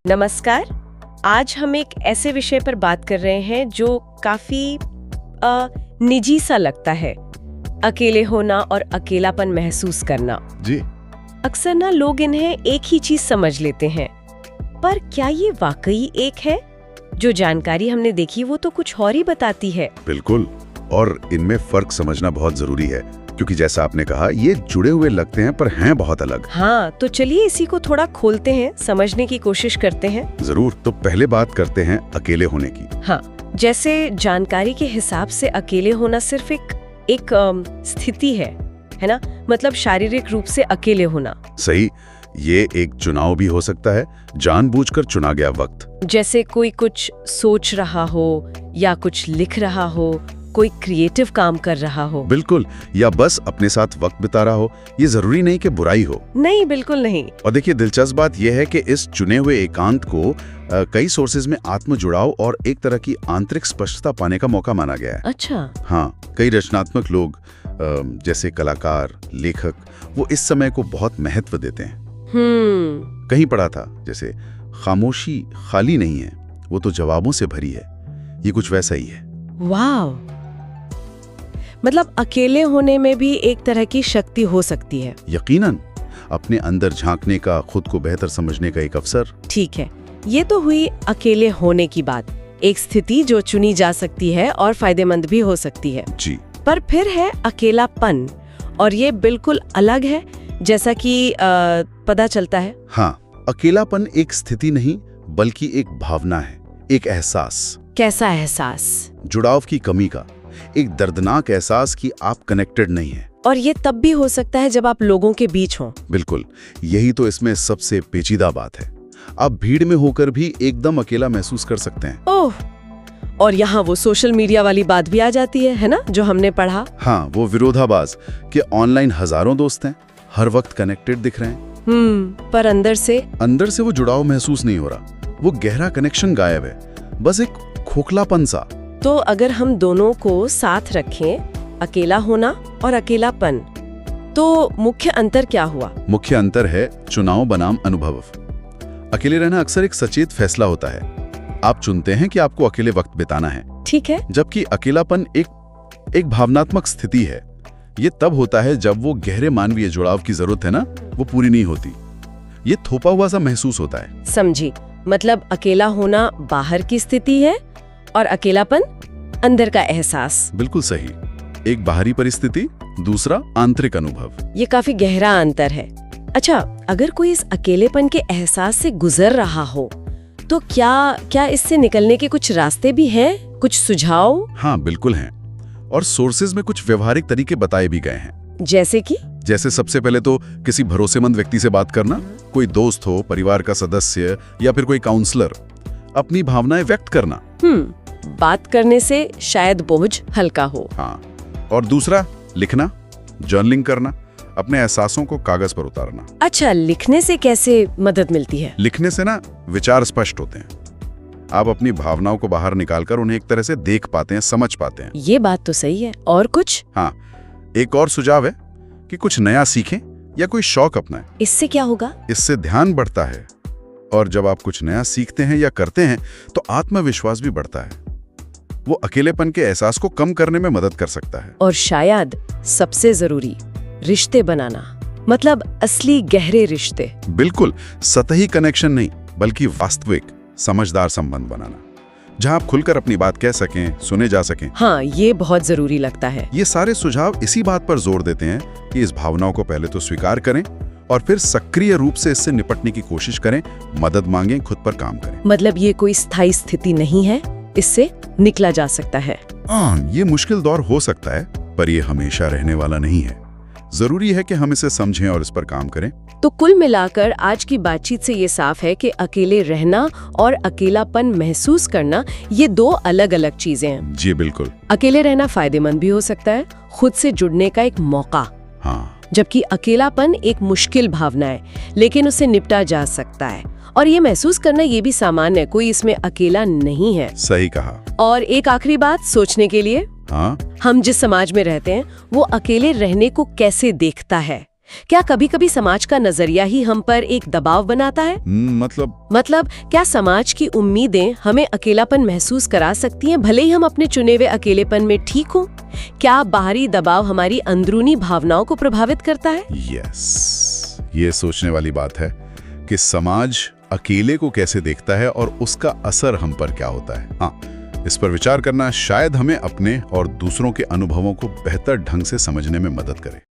नमस्कार। आज हम एक ऐसे विषय पर बात कर रहे हैं जो काफी निजी सा लगता है, अकेले होना और अकेलापन महसूस करना। जी। अक्सर ना लोग इन्हें एक ही चीज समझ लेते हैं, पर क्या ये वाकई एक है? जो जानकारी हमने देखी वो तो कुछ और ही बताती है। बिल्कुल, और इनमें फर्क समझना बहुत जरूरी है, क्योंकि जैसा आपने कहा ये जुड़े हुए लगते हैं पर हैं बहुत अलग। हाँ, तो चलिए इसी को थोड़ा खोलते हैं, समझने की कोशिश करते हैं। जरूर। तो पहले बात करते हैं अकेले होने की। हाँ, जैसे जानकारी के हिसाब से अकेले होना सिर्फ एक स्थिति है ना? मतलब शारीरिक रूप से अकेले होना। सही। ये एक चुनाव भी हो सकता है, जानबूझकर चुना गया वक्त। जैसे कोई कुछ सोच रहा हो या कुछ लिख रहा हो, कोई क्रिएटिव काम कर रहा हो। बिल्कुल, या बस अपने साथ वक्त बिता रहा हो। ये जरूरी नहीं कि बुराई हो। नहीं, बिल्कुल नहीं। और देखिए, दिलचस्प बात यह है कि इस चुने हुए एकांत को कई सोर्सेज में आत्म जुड़ाव और एक तरह की आंतरिक स्पष्टता पाने का मौका माना गया है। अच्छा। हाँ, कई रचनात्मक लोग जैसे कलाकार, लेखक, वो इस समय को बहुत महत्व देते हैं। कहीं पढ़ा था जैसे खामोशी खाली नहीं है, वो तो जवाबों से भरी है। ये कुछ वैसा ही है। वाह, मतलब अकेले होने में भी एक तरह की शक्ति हो सकती है। यकीनन, अपने अंदर झांकने का, खुद को बेहतर समझने का एक अवसर। ठीक है, ये तो हुई अकेले होने की बात, एक स्थिति जो चुनी जा सकती है और फायदेमंद भी हो सकती है। जी। पर फिर है अकेलापन, और ये बिल्कुल अलग है, जैसा कि पता चलता है। हाँ, अकेलापन एक स्थिति नहीं बल्कि एक भावना है, एक एहसास। कैसा एहसास? जुड़ाव की कमी का, एक दर्दनाक एहसास कि आप कनेक्टेड नहीं हैं। और ये तब भी हो सकता है जब आप लोगों के बीच हों। बिल्कुल, यही तो इसमें सबसे पेचीदा बात है। आप भीड़ में होकर भी एकदम अकेला महसूस कर सकते हैं। ओह, और यहाँ वो सोशल मीडिया वाली बात भी आ जाती है ना, जो हमने पढ़ा। हाँ, वो विरोधाभास कि ऑनलाइन हजारों दोस्त हैं, हर वक्त कनेक्टेड दिख रहे हैं। पर अंदर से वो जुड़ाव महसूस नहीं हो रहा। वो गहरा कनेक्शन गायब है, बस एक खोखलापन सा। तो अगर हम दोनों को साथ रखें, अकेला होना और अकेलापन, तो मुख्य अंतर क्या हुआ? मुख्य अंतर है चुनाव बनाम अनुभव। अकेले रहना अक्सर एक सचेत फैसला होता है। आप चुनते हैं कि आपको अकेले वक्त बिताना है। ठीक है। जबकि अकेलापन एक भावनात्मक स्थिति है। ये तब होता है जब वो गहरे मानवीय जुड़ाव की जरूरत है ना, वो पूरी नहीं होती। ये थोपा हुआ सा महसूस होता है। समझी। मतलब अकेला होना बाहर की स्थिति है और अकेलापन अंदर का एहसास। बिल्कुल सही। एक बाहरी परिस्थिति, दूसरा आंतरिक अनुभव। ये काफी गहरा अंतर है। अच्छा, अगर कोई इस अकेलेपन के एहसास से गुजर रहा हो, तो क्या इससे निकलने के कुछ रास्ते भी हैं? कुछ सुझाव? हाँ, बिल्कुल हैं। और सोर्सेज में कुछ व्यवहारिक तरीके बताए भी गए हैं। जैसे सबसे पहले तो किसी भरोसेमंद व्यक्ति से बात करना, कोई दोस्त हो, परिवार का सदस्य या फिर कोई काउंसलर। अपनी भावनाएं व्यक्त करना। बात करने से शायद बोझ हल्का हो। हाँ, और दूसरा लिखना, जर्नलिंग करना, अपने एहसासों को कागज पर उतारना। अच्छा, लिखने से कैसे मदद मिलती है? लिखने से ना विचार स्पष्ट होते हैं। आप अपनी भावनाओं को बाहर निकालकर उन्हें एक तरह से देख पाते हैं, समझ पाते हैं। ये बात तो सही है। और कुछ? हाँ, एक और सुझाव है कि कुछ नया सीखें या कोई शौक अपनाएं। इससे क्या होगा? इससे ध्यान बढ़ता है, और जब आप कुछ नया सीखते हैं या करते हैं तो आत्मविश्वास भी बढ़ता है। वो अकेलेपन के एहसास को कम करने में मदद कर सकता है। और शायद सबसे जरूरी, रिश्ते बनाना, मतलब असली गहरे रिश्ते। बिल्कुल, सतही कनेक्शन नहीं बल्कि वास्तविक समझदार संबंध बनाना, जहां आप खुलकर अपनी बात कह सकें, सुने जा सकें। हाँ, ये बहुत जरूरी लगता है। ये सारे सुझाव इसी बात पर जोर देते हैं कि इस भावनाओं को पहले तो स्वीकार करें और फिर सक्रिय रूप से इससे निपटने की कोशिश करें, मदद मांगें, खुद पर काम करें। मतलब ये कोई स्थायी स्थिति नहीं है, इससे निकला जा सकता है। ये मुश्किल दौर हो सकता है, पर ये हमेशा रहने वाला नहीं है। जरूरी है कि हम इसे समझें और इस पर काम करें। तो कुल मिलाकर आज की बातचीत से ये साफ है कि अकेले रहना और अकेलापन महसूस करना, ये दो अलग अलग चीजें हैं। जी बिल्कुल। अकेले रहना फायदेमंद भी हो सकता है, खुद से जुड़ने का एक मौका। हाँ। जबकि अकेलापन एक मुश्किल भावना है, लेकिन उससे निपटा जा सकता है। और ये महसूस करना ये भी सामान्य है, कोई इसमें अकेला नहीं है। सही कहा। और एक आखिरी बात सोचने के लिए, हाँ, हम जिस समाज में रहते हैं वो अकेले रहने को कैसे देखता है? क्या कभी-कभी समाज का नजरिया ही हम पर एक दबाव बनाता है? मतलब क्या समाज की उम्मीदें हमें अकेलापन महसूस करा सकती हैं, भले ही हम अपने चुने हुए अकेलेपन में ठीक हों? क्या बाहरी दबाव हमारी अंदरूनी भावनाओं को प्रभावित करता है? यस, ये सोचने वाली बात है कि समाज अकेले को कैसे देखता है और उसका असर हम पर क्या होता है। हाँ, इस पर विचार करना शायद हमें अपने और दूसरों के अनुभवों को बेहतर ढंग से समझने में मदद करे।